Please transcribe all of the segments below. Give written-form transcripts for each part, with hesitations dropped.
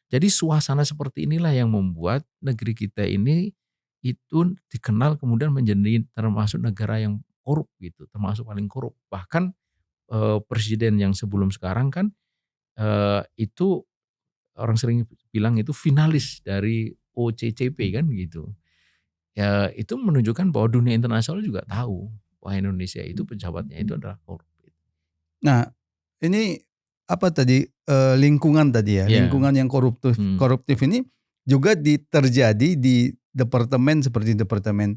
Jadi suasana seperti inilah yang membuat negeri kita ini itu dikenal kemudian menjadi termasuk negara yang korup gitu, termasuk paling korup. Bahkan, presiden yang sebelum sekarang kan, itu orang sering bilang itu finalis dari OCCP kan gitu. Ya itu menunjukkan bahwa dunia internasional juga tahu bahwa Indonesia itu pejabatnya itu adalah korup. Nah, ini apa tadi, lingkungan tadi ya, Iya, lingkungan yang koruptif hmm, koruptif ini juga terjadi di departemen seperti departemen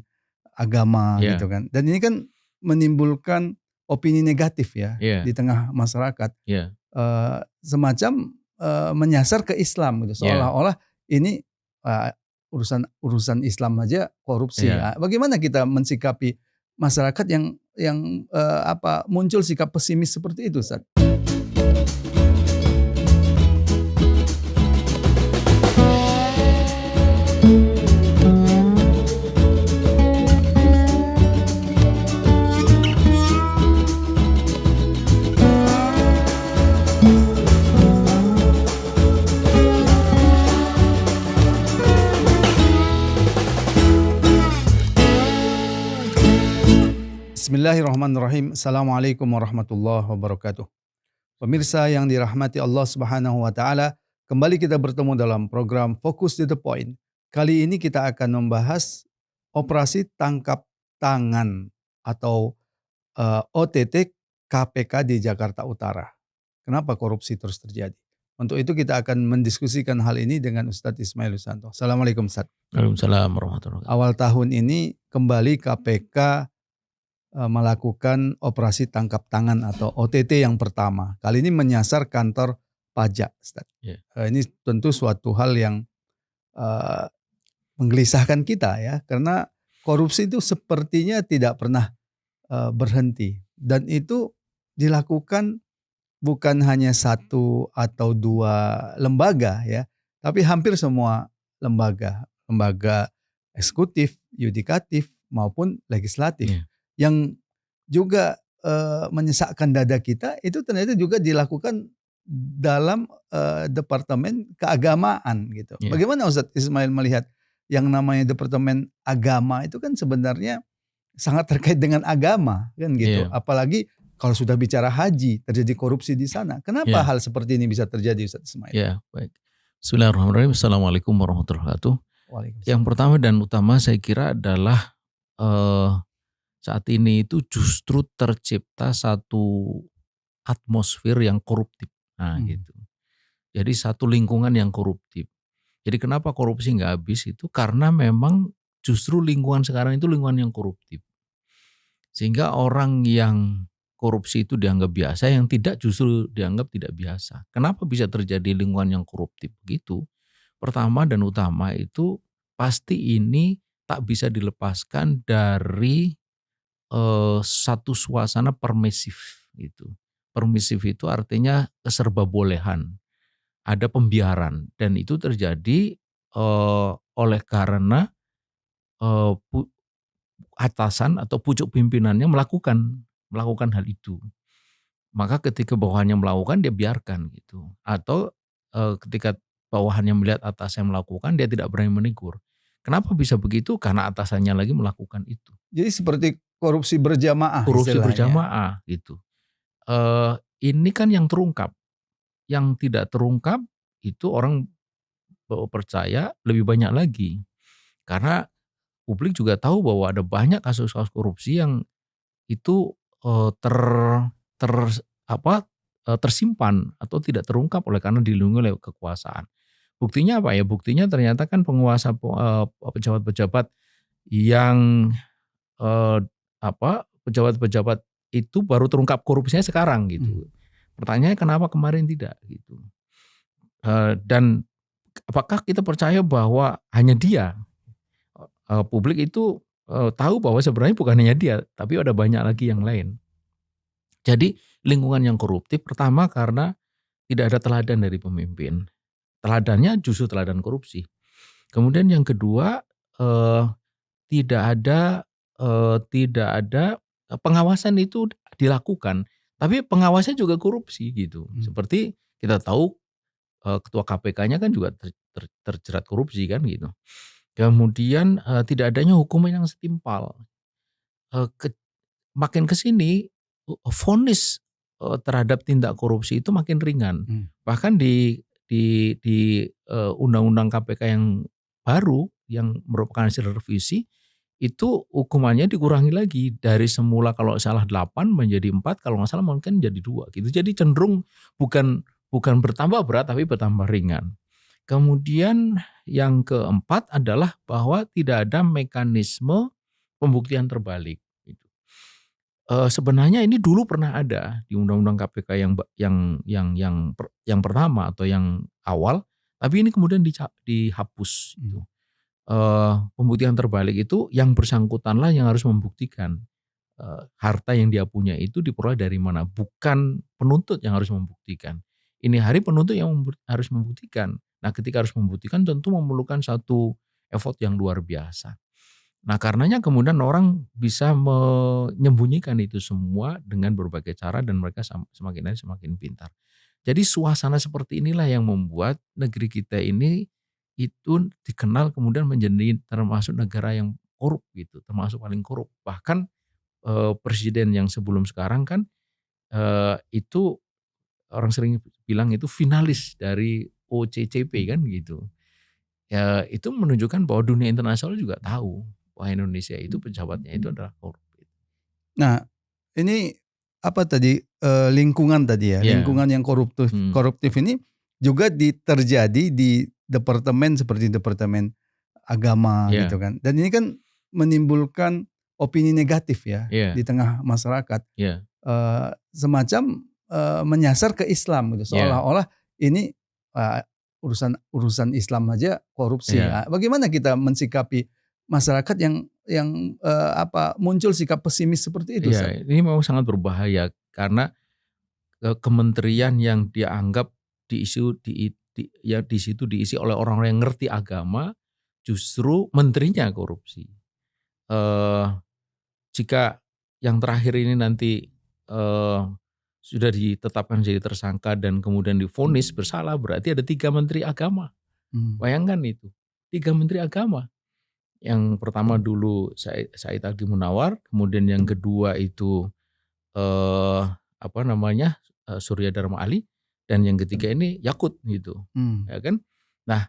agama gitu iya, kan. Dan ini kan menimbulkan opini negatif ya iya, di tengah masyarakat, iya, semacam, menyasar ke Islam gitu, iya, seolah-olah ini, eee, urusan Islam aja korupsi. iya. Bagaimana kita mensikapi masyarakat yang muncul sikap pesimis seperti itu, Ustaz? Bismillahirrahmanirrahim. Assalamualaikum warahmatullahi wabarakatuh. Pemirsa yang dirahmati Allah Subhanahu wa taala, kembali kita bertemu dalam program Fokus to the Point. Kali ini kita akan membahas operasi tangkap tangan atau OTT KPK di Jakarta Utara. Kenapa korupsi terus terjadi? Untuk itu kita akan mendiskusikan hal ini dengan Ustadz Ismail Yusanto. Assalamualaikum Ustadz. Waalaikumsalam warahmatullahi wabarakatuh. Awal tahun ini kembali KPK melakukan operasi tangkap tangan atau OTT yang pertama. Kali ini menyasar kantor pajak, Ustaz. Iya, Ini tentu suatu hal yang eee, menggelisahkan kita ya, karena korupsi itu sepertinya tidak pernah, berhenti dan itu dilakukan bukan hanya satu atau 2 lembaga ya, tapi hampir semua lembaga, lembaga eksekutif, yudikatif, maupun legislatif iya, yang juga, menyesakkan dada kita itu ternyata juga dilakukan dalam, departemen keagamaan gitu. iya, Bagaimana Ustadz Ismail melihat yang namanya departemen agama itu kan sebenarnya sangat terkait dengan agama kan gitu. iya, Apalagi kalau sudah bicara haji, terjadi korupsi di sana. Kenapa iya, hal seperti ini bisa terjadi Ustadz Ismail? iya, baik. Bismillahirrahmanirrahim. Assalamualaikum warahmatullahi wabarakatuh. Yang Waalaikumsalam. pertama dan utama saya kira adalah, eee, saat ini itu justru tercipta satu atmosfer yang koruptif. Nah Mmm, gitu. Jadi satu lingkungan yang koruptif. Jadi kenapa korupsi nggak habis itu karena memang justru lingkungan sekarang itu lingkungan yang koruptif. Sehingga orang yang korupsi itu dianggap biasa, yang tidak justru dianggap tidak biasa. Kenapa bisa terjadi lingkungan yang koruptif begitu? Pertama dan utama itu pasti ini tak bisa dilepaskan dari satu suasana permisif gitu. Permisif itu artinya keserbabolehan, ada pembiaran dan itu terjadi oleh karena eee, pu atasan atau pucuk pimpinannya melakukan hal itu. Maka ketika bawahannya melakukan dia biarkan gitu, atau, ketika bawahannya melihat atasannya melakukan dia tidak berani menegur. Kenapa bisa begitu? Karena atasannya lagi melakukan itu. jadi seperti korupsi berjamaah Korupsi istilahnya. berjamaah gitu. Ini kan yang terungkap, yang tidak terungkap itu orang percaya lebih banyak lagi. Karena publik juga tahu bahwa ada banyak kasus-kasus korupsi yang itu, ter ter apa, tersimpan atau tidak terungkap oleh karena dilindungi oleh kekuasaan. Buktinya apa ya? Buktinya ternyata kan penguasa pejabat-pejabat yang, eee, pejabat-pejabat itu baru terungkap korupsinya sekarang Mmm, gitu. Pertanyaannya kenapa kemarin tidak gitu, dan apakah kita percaya bahwa hanya dia? Publik itu, tahu bahwa sebenarnya bukan hanya dia, tapi ada banyak lagi yang lain. Jadi lingkungan yang koruptif pertama karena tidak ada teladan dari pemimpin. Teladannya justru teladan korupsi. Kemudian yang kedua, eee, tidak ada pengawasan itu dilakukan, tapi pengawasnya juga korupsi gitu. mmm. Seperti kita tahu, ketua KPK-nya kan juga terjerat korupsi kan gitu. Kemudian tidak adanya hukuman yang setimpal. Eee, ke Makin ke sini vonis terhadap tindak korupsi itu makin ringan. Hmm. Bahkan di undang-undang KPK yang baru yang merupakan hasil revisi, itu hukumannya dikurangi lagi dari semula kalau salah 8 menjadi 4, kalau nggak salah mungkin jadi 2 gitu. Jadi cenderung bukan bukan bertambah berat tapi bertambah ringan. Kemudian yang keempat adalah bahwa tidak ada mekanisme pembuktian terbalik gitu. Sebenarnya ini dulu pernah ada di undang-undang KPK yang pertama atau yang awal, tapi ini kemudian dihapus Hmm. gitu. Pembuktian terbalik itu yang bersangkutanlah yang harus membuktikan, harta yang dia punya itu diperoleh dari mana, bukan penuntut yang harus membuktikan. Ini hari penuntut yang harus membuktikan. Nah, ketika harus membuktikan tentu memerlukan satu effort yang luar biasa. Nah, karenanya kemudian orang bisa menyembunyikan itu semua dengan berbagai cara dan mereka semakin hari semakin pintar. Jadi suasana seperti inilah yang membuat negeri kita ini itu dikenal kemudian menjadi termasuk negara yang korup gitu, termasuk paling korup. Bahkan presiden yang sebelum sekarang kan itu orang sering bilang itu finalis dari OCCP kan gitu. Ya itu menunjukkan bahwa dunia internasional juga tahu bahwa Indonesia itu pejabatnya itu adalah korup. Nah, ini apa tadi, lingkungan tadi ya, Iya, lingkungan yang koruptif mhm, koruptif ini juga terjadi di departemen seperti departemen agama gitu iya, kan. Dan ini kan menimbulkan opini negatif ya di iya, tengah masyarakat, iya, semacam, menyasar ke Islam gitu, iya, seolah-olah ini, eee, urusan urusan Islam aja korupsi. iya, Bagaimana kita mensikapi masyarakat yang muncul sikap pesimis seperti itu, Ustaz? iya, ini memang sangat berbahaya karena kementerian yang dianggap di situ diisi oleh orang-orang yang ngerti agama, justru menterinya korupsi. Eee, Jika yang terakhir ini nanti, eee, sudah ditetapkan jadi tersangka dan kemudian divonis bersalah, berarti ada 3 menteri agama. Mmm. Bayangkan itu, 3 menteri agama. Yang pertama dulu Said Agil Munawar, kemudian yang kedua itu eee, apa namanya, Surya Dharma Ali, dan yang ketiga ini Yakut gitu, Mmm. ya kan. Nah,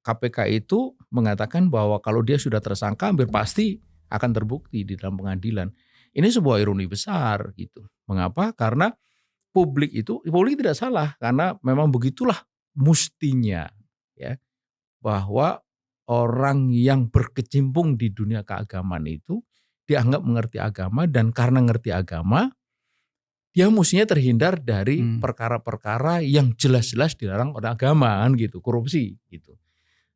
KPK itu mengatakan bahwa kalau dia sudah tersangka hampir pasti akan terbukti di dalam pengadilan. Ini sebuah ironi besar gitu. Mengapa? Karena publik tidak salah, karena memang begitulah mustinya ya, bahwa orang yang berkecimpung di dunia keagamaan itu dianggap mengerti agama dan karena ngerti agama dia mestinya terhindar dari Mmm. perkara-perkara yang jelas-jelas dilarang oleh agama kan gitu, korupsi gitu.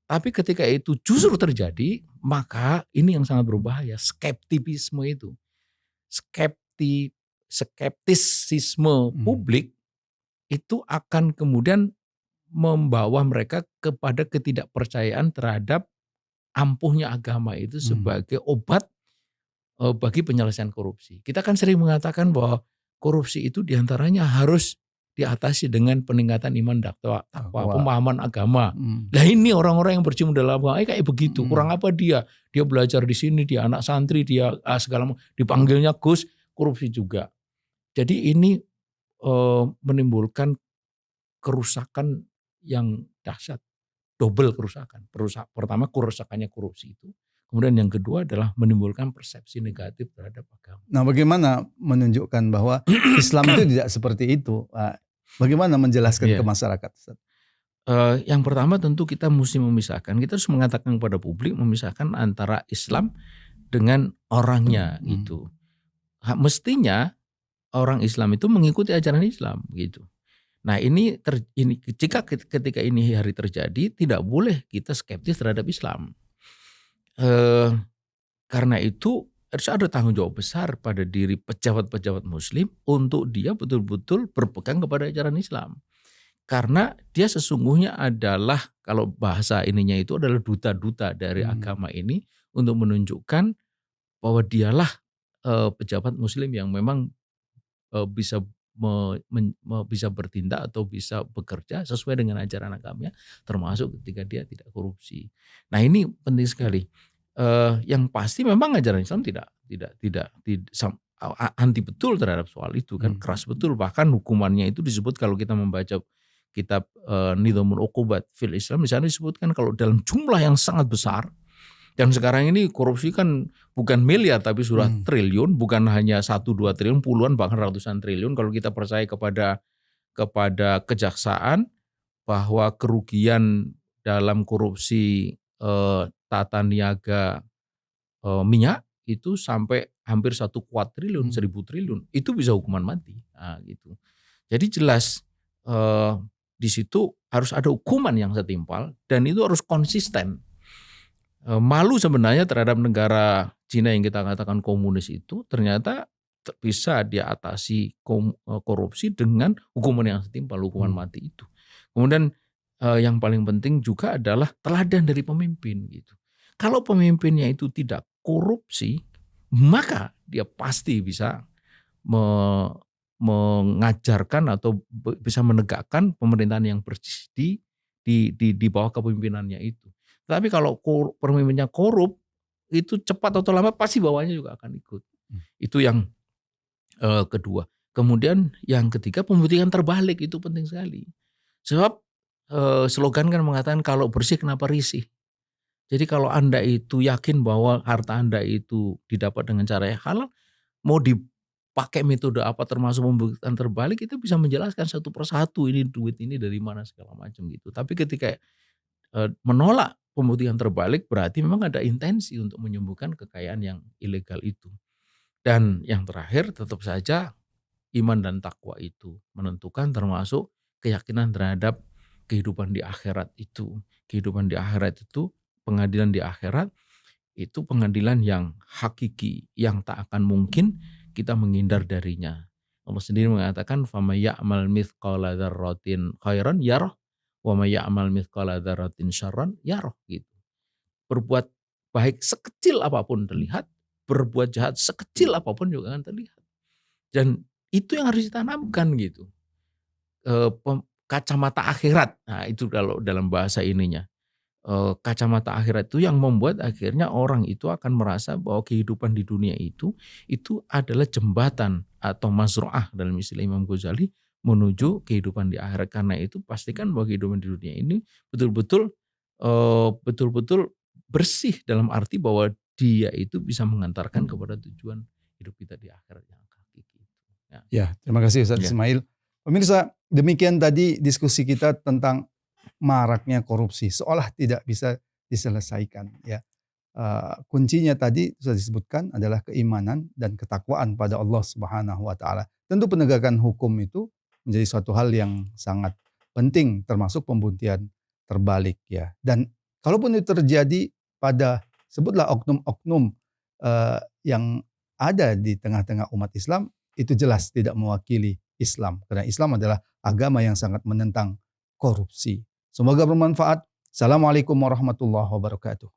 Tapi ketika itu justru terjadi, maka ini yang sangat berbahaya, skeptisisme itu. Skepti Skeptisisme Mmm. publik itu akan kemudian membawa mereka kepada ketidakpercayaan terhadap ampuhnya agama itu Mmm. sebagai obat bagi penyelesaian korupsi. Kita kan sering mengatakan bahwa korupsi itu diantaranya harus diatasi dengan peningkatan iman takwa, Bahwa pemahaman agama. mhm, Lah ini orang-orang yang bercium dalam agama kayak begitu. Kurang mhm, apa dia? Dia belajar di sini, dia anak santri, dia segala dipanggilnya Gus, korupsi juga. Jadi ini menimbulkan kerusakan yang dahsyat. Double kerusakan. Pertama kerusakannya korupsi itu, kemudian yang kedua adalah menimbulkan persepsi negatif terhadap agama. nah bagaimana menunjukkan bahwa Islam itu tidak seperti itu? Bagaimana menjelaskan ke Iya, masyarakat, Ustaz? yang pertama tentu kita mesti memisahkan, kita harus mengatakan kepada publik memisahkan antara Islam dengan orangnya Mmm. gitu. Mestinya orang Islam itu mengikuti ajaran Islam gitu. Nah ini jika ketika ini hari terjadi tidak boleh kita skeptis terhadap Islam. Eee Karena itu harus ada tanggung jawab besar pada diri pejabat-pejabat muslim untuk dia betul-betul berpegang kepada ajaran Islam. Karena dia sesungguhnya adalah kalau bahasa ininya itu adalah duta-duta dari Mmm. agama ini untuk menunjukkan bahwa dialah, pejabat muslim yang memang, bisa bisa bertindak atau bisa bekerja sesuai dengan ajaran agamanya, termasuk ketika dia tidak korupsi. Nah ini penting sekali. Yang pasti memang ajaran Islam anti betul terhadap soal itu kan, keras betul, bahkan hukumannya itu disebut kalau kita membaca kitab Nidhamul Uqubat fil Islam, di sana disebutkan kalau dalam jumlah yang sangat besar, dan sekarang ini korupsi kan bukan miliar tapi sudah triliun, bukan hanya 1-2 triliun, puluhan bahkan ratusan triliun. Kalau kita percaya kepada kejaksaan bahwa kerugian dalam korupsi tata niaga minyak itu sampai hampir 1 kuadriliun, 1.000 triliun, itu bisa hukuman mati. Nah, gitu. Jadi jelas di situ harus ada hukuman yang setimpal dan itu harus konsisten. Malu sebenarnya terhadap negara Cina yang kita katakan komunis itu ternyata bisa dia atasi korupsi dengan hukuman yang setimpal, hukuman mati itu. Kemudian yang paling penting juga adalah teladan dari pemimpin gitu. Kalau pemimpinnya itu tidak korupsi, maka dia pasti bisa mengajarkan atau bisa menegakkan pemerintahan yang bersih di bawah kepemimpinannya itu. Tapi kalau pemimpinnya korup, itu cepat atau lambat pasti bawahnya juga akan ikut. Itu yang kedua. Kemudian yang ketiga, pembuktian terbalik itu penting sekali. Sebab slogan kan mengatakan kalau bersih kenapa risih. Jadi kalau Anda itu yakin bahwa harta Anda itu didapat dengan cara yang halal, mau dipakai metode apa termasuk pembuktian terbalik, itu bisa menjelaskan satu persatu ini duit ini dari mana segala macam gitu. Tapi ketika menolak pembuktian terbalik berarti memang ada intensi untuk menyembuhkan kekayaan yang ilegal itu. Dan yang terakhir tetap saja iman dan takwa itu menentukan, termasuk keyakinan terhadap kehidupan di akhirat itu. Kehidupan di akhirat itu, pengadilan di akhirat itu pengadilan yang hakiki, yang tak akan mungkin kita menghindar darinya. Allah sendiri mengatakan famay ya'mal mithqala dzarratin khairan yarah wa may ya'mal mithqala dzarratin syarran yarah gitu. Berbuat baik sekecil apapun terlihat, berbuat jahat sekecil apapun juga akan terlihat. Dan itu yang harus ditanamkan gitu. Kacamata akhirat. Nah, itu kalau dalam bahasa ininya. Kacamata akhirat itu yang membuat akhirnya orang itu akan merasa bahwa kehidupan di dunia itu adalah jembatan atau mazru'ah dalam istilah Imam Ghazali menuju kehidupan di akhirat. Karena itu pastikan bahwa kehidupan di dunia ini betul-betul bersih dalam arti bahwa dia itu bisa mengantarkan kepada tujuan hidup kita di akhirat yang hakiki. Ya, terima kasih Ustaz Ismail. Pemirsa, demikian tadi diskusi kita tentang maraknya korupsi, seolah tidak bisa diselesaikan. Ya, kuncinya tadi sudah disebutkan adalah keimanan dan ketakwaan pada Allah Subhanahu Wa Taala. Tentu penegakan hukum itu menjadi suatu hal yang sangat penting, termasuk pembuktian terbalik ya. Dan kalaupun itu terjadi pada sebutlah oknum-oknum yang ada di tengah-tengah umat Islam, itu jelas tidak mewakili Islam. Karena Islam adalah agama yang sangat menentang korupsi. Semoga bermanfaat. Assalamualaikum warahmatullahi wabarakatuh.